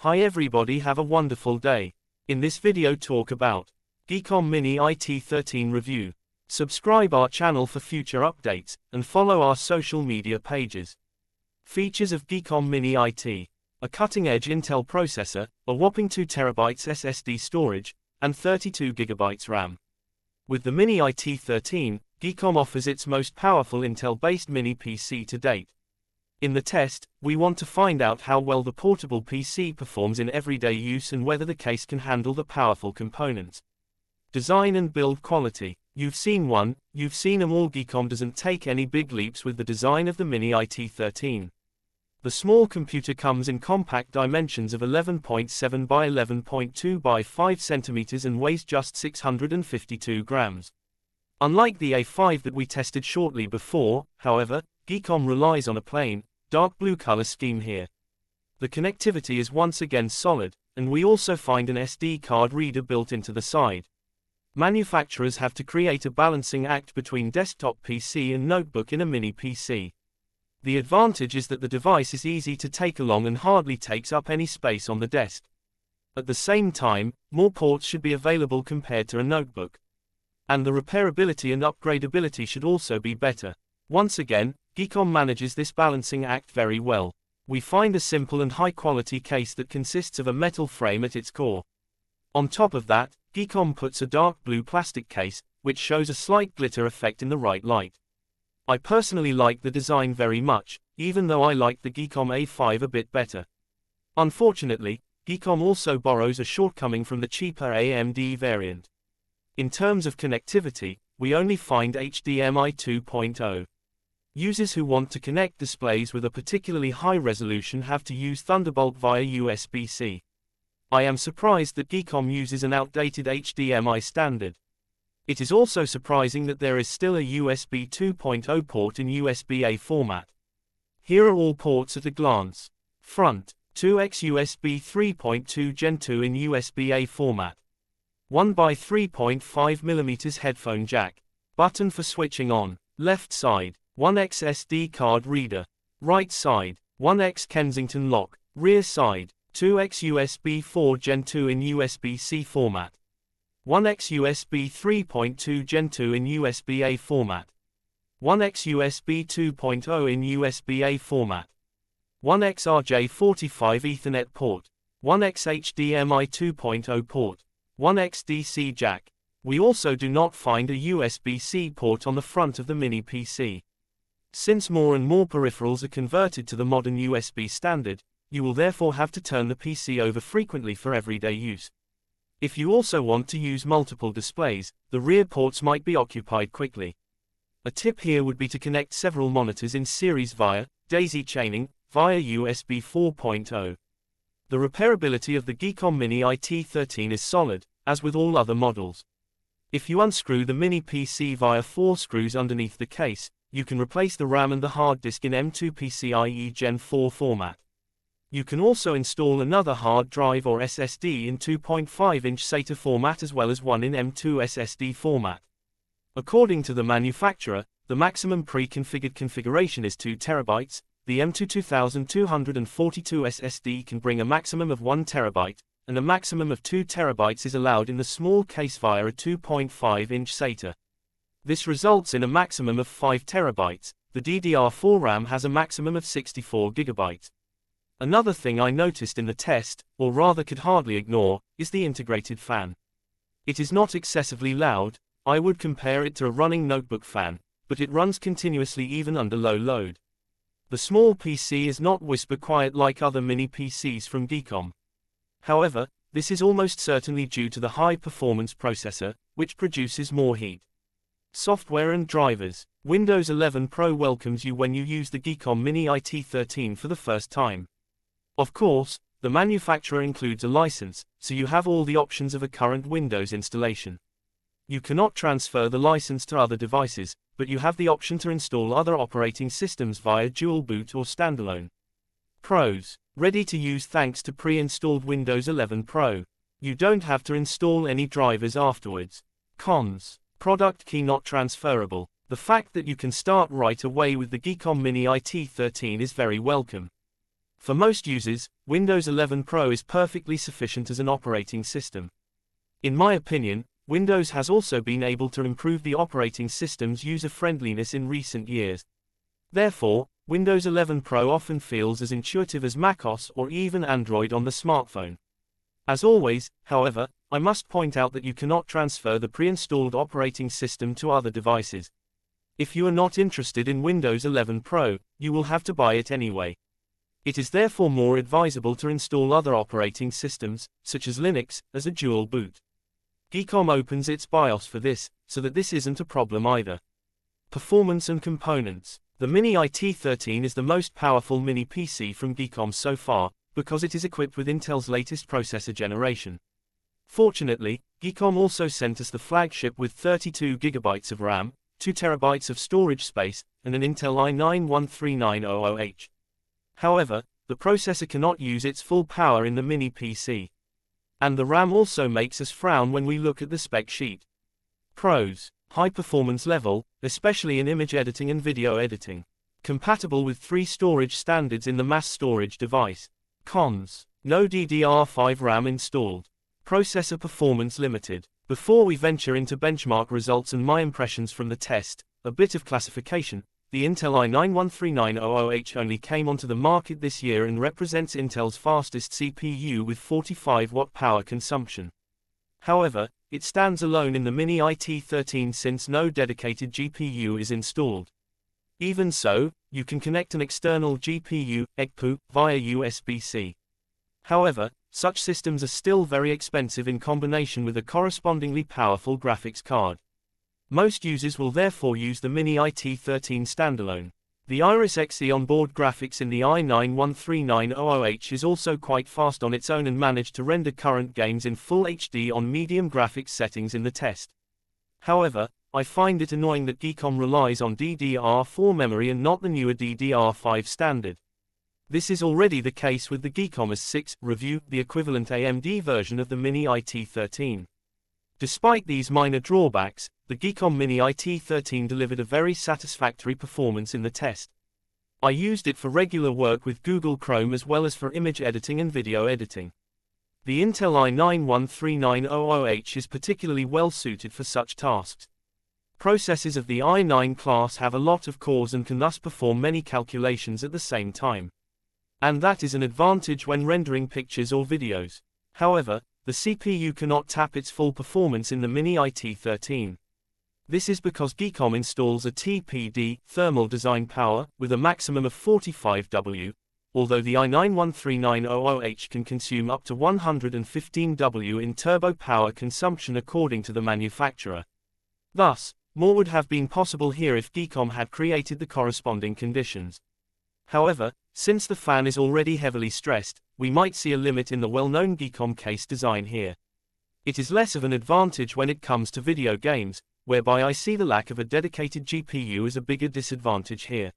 Hi everybody, have a wonderful day. In this video talk about Geekom Mini IT 13 review. Subscribe our channel for future updates, and follow our social media pages. Features of Geekom Mini IT. A cutting-edge Intel processor, a whopping 2TB SSD storage, and 32GB RAM. With the Mini IT 13, Geekom offers its most powerful Intel-based mini PC to date. In the test, we want to find out how well the portable PC performs in everyday use and whether the case can handle the powerful components. Design and build quality. You've seen them all. Geekom doesn't take any big leaps with the design of the Mini IT 13. The small computer comes in compact dimensions of 11.7 by 11.2 by 5 cm and weighs just 652 grams. Unlike the A5 that we tested shortly before, however, Geekom relies on a plain, dark blue color scheme here. The connectivity is once again solid, and we also find an SD card reader built into the side. Manufacturers have to create a balancing act between desktop PC and notebook in a mini PC. The advantage is that the device is easy to take along and hardly takes up any space on the desk. At the same time, more ports should be available compared to a notebook. And the repairability and upgradability should also be better. Once again, Geekom manages this balancing act very well. We find a simple and high-quality case that consists of a metal frame at its core. On top of that, Geekom puts a dark blue plastic case, which shows a slight glitter effect in the right light. I personally like the design very much, even though I like the Geekom A5 a bit better. Unfortunately, Geekom also borrows a shortcoming from the cheaper AMD variant. In terms of connectivity, we only find HDMI 2.0. Users who want to connect displays with a particularly high resolution have to use Thunderbolt via USB-C. I am surprised that Geekom uses an outdated HDMI standard. It is also surprising that there is still a USB 2.0 port in USB-A format. Here are all ports at a glance. Front, 2x USB 3.2 Gen 2 in USB-A format. 1x3.5mm headphone jack. Button for switching on. Left side, 1x SD card reader. Right side, 1x Kensington lock. Rear side, 2x USB 4 Gen 2 in USB-C format. 1x USB 3.2 Gen 2 in USB-A format. 1x USB 2.0 in USB-A format. 1x RJ45 Ethernet port. 1x HDMI 2.0 port. 1x DC jack. We also do not find a USB-C port on the front of the mini PC. Since more and more peripherals are converted to the modern USB standard, you will therefore have to turn the PC over frequently for everyday use. If you also want to use multiple displays, the rear ports might be occupied quickly. A tip here would be to connect several monitors in series via daisy chaining, via USB 4.0. The repairability of the Geekom Mini IT 13 is solid, as with all other models. If you unscrew the mini PC via 4 screws underneath the case, you can replace the RAM and the hard disk in M2 PCIe Gen 4 format. You can also install another hard drive or SSD in 2.5-inch SATA format as well as one in M2 SSD format. According to the manufacturer, the maximum pre-configured configuration is 2 TB. The M2 2242 SSD can bring a maximum of 1 TB, and a maximum of 2 TB is allowed in the small case via a 2.5-inch SATA. This results in a maximum of 5 TB. The DDR4 RAM has a maximum of 64 GB. Another thing I noticed in the test, or rather could hardly ignore, is the integrated fan. It is not excessively loud. I would compare it to a running notebook fan, but it runs continuously even under low load. The small PC is not whisper quiet like other mini PCs from Geekom. However, this is almost certainly due to the high-performance processor, which produces more heat. Software and drivers. Windows 11 Pro welcomes you when you use the Geekom Mini IT 13 for the first time. Of course, the manufacturer includes a license, so you have all the options of a current Windows installation. You cannot transfer the license to other devices, but you have the option to install other operating systems via dual boot or standalone. Pros. Ready to use thanks to pre-installed Windows 11 Pro. You don't have to install any drivers afterwards. Cons. Product key not transferable. The fact that you can start right away with the Geekom Mini IT 13 is very welcome. For most users, Windows 11 Pro is perfectly sufficient as an operating system. In my opinion, Windows has also been able to improve the operating system's user-friendliness in recent years. Therefore, Windows 11 Pro often feels as intuitive as macOS or even Android on the smartphone. As always, however, I must point out that you cannot transfer the pre-installed operating system to other devices. If you are not interested in Windows 11 Pro, you will have to buy it anyway. It is therefore more advisable to install other operating systems, such as Linux, as a dual boot. Geekom opens its BIOS for this, so that this isn't a problem either. Performance and components. The Mini IT13 is the most powerful mini PC from Geekom so far, because it is equipped with Intel's latest processor generation. Fortunately, Geekom also sent us the flagship with 32GB of RAM, 2TB of storage space, and an Intel i9-13900H. However, the processor cannot use its full power in the mini PC. And the RAM also makes us frown when we look at the spec sheet. Pros: high performance level, especially in image editing and video editing. Compatible with 3 storage standards in the mass storage device. Cons: no DDR5 RAM installed. Processor performance limited. Before we venture into benchmark results and my impressions from the test, a bit of classification. The Intel i9-13900H only came onto the market this year and represents Intel's fastest CPU with 45-watt power consumption. However, it stands alone in the Mini IT13 since no dedicated GPU is installed. Even so, you can connect an external GPU, EGPU, via USB-C. However, such systems are still very expensive in combination with a correspondingly powerful graphics card. Most users will therefore use the Mini IT13 standalone. The Iris Xe onboard graphics in the i9-13900H is also quite fast on its own and managed to render current games in full HD on medium graphics settings in the test. However, I find it annoying that Geekom relies on DDR4 memory and not the newer DDR5 standard. This is already the case with the Geekom S6 review, the equivalent AMD version of the Mini IT13. Despite these minor drawbacks, the Geekom Mini IT13 delivered a very satisfactory performance in the test. I used it for regular work with Google Chrome as well as for image editing and video editing. The Intel i9-13900H is particularly well suited for such tasks. Processors of the i9 class have a lot of cores and can thus perform many calculations at the same time. And that is an advantage when rendering pictures or videos. However, the CPU cannot tap its full performance in the Mini IT13. This is because Geekom installs a TPD, thermal design power, with a maximum of 45 W, although the i9-13900H can consume up to 115 W in turbo power consumption according to the manufacturer. Thus, more would have been possible here if Geekom had created the corresponding conditions. However, since the fan is already heavily stressed, we might see a limit in the well-known Geekom case design here. It is less of an advantage when it comes to video games, whereby I see the lack of a dedicated GPU as a bigger disadvantage here.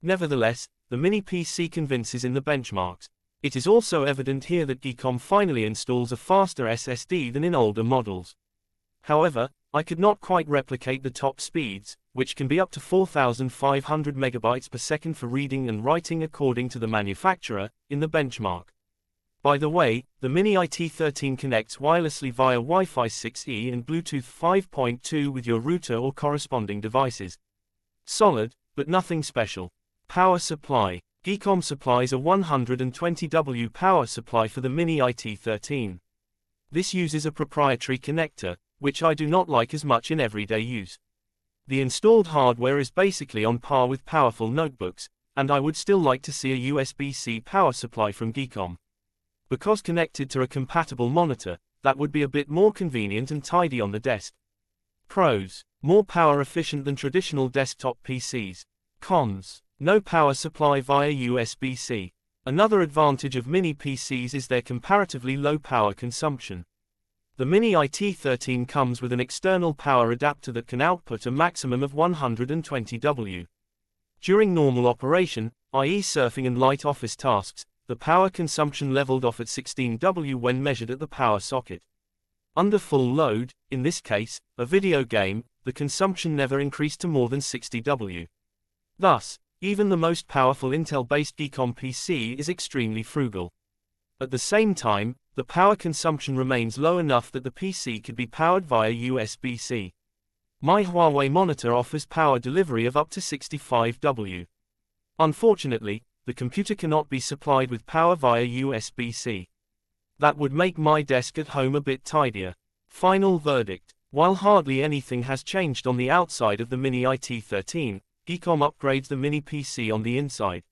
Nevertheless, the Mini PC convinces in the benchmarks. It is also evident here that Geekom finally installs a faster SSD than in older models. However, I could not quite replicate the top speeds, which can be up to 4,500 megabytes per second for reading and writing according to the manufacturer, in the benchmark. By the way, the Mini IT13 connects wirelessly via Wi-Fi 6E and Bluetooth 5.2 with your router or corresponding devices. Solid, but nothing special. Power supply. Geekom supplies a 120 W power supply for the Mini IT13. This uses a proprietary connector, which I do not like as much in everyday use. The installed hardware is basically on par with powerful notebooks, and I would still like to see a USB-C power supply from Geekom. Because connected to a compatible monitor, that would be a bit more convenient and tidy on the desk. Pros: more power efficient than traditional desktop PCs. Cons: no power supply via USB-C. Another advantage of mini PCs is their comparatively low power consumption. The Mini IT13 comes with an external power adapter that can output a maximum of 120 W. During normal operation, i.e. surfing and light office tasks, the power consumption leveled off at 16 W when measured at the power socket. Under full load, in this case, a video game, the consumption never increased to more than 60 W. Thus, even the most powerful Intel-based Geekom PC is extremely frugal. At the same time, the power consumption remains low enough that the PC could be powered via USB-C. My Huawei monitor offers power delivery of up to 65 W. Unfortunately, the computer cannot be supplied with power via USB-C. That would make my desk at home a bit tidier. Final verdict. While hardly anything has changed on the outside of the Mini IT13, Geekom upgrades the Mini PC on the inside.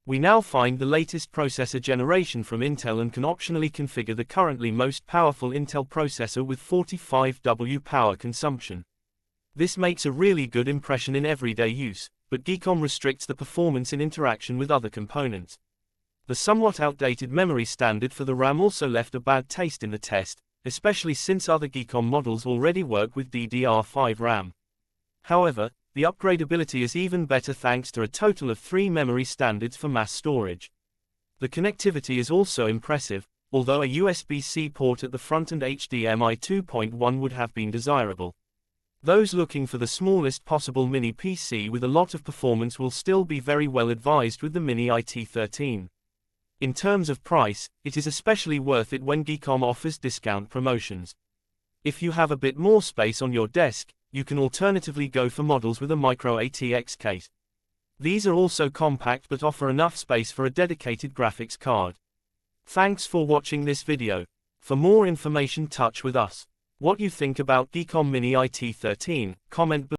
We now find the latest processor generation from Intel and can optionally configure the currently most powerful Intel processor with 45 W power consumption. This makes a really good impression in everyday use, but Geekom restricts the performance in interaction with other components. The somewhat outdated memory standard for the RAM also left a bad taste in the test, especially since other Geekom models already work with DDR5 RAM. However, the upgradability is even better thanks to a total of 3 memory standards for mass storage. The connectivity is also impressive, although a USB-C port at the front and HDMI 2.1 would have been desirable. Those looking for the smallest possible mini PC with a lot of performance will still be very well advised with the Mini IT13. In terms of price, it is especially worth it when Geekom offers discount promotions. If you have a bit more space on your desk, you can alternatively go for models with a micro ATX case. These are also compact but offer enough space for a dedicated graphics card. Thanks for watching this video. For more information, touch with us. What you think about Geekom Mini IT13, comment below.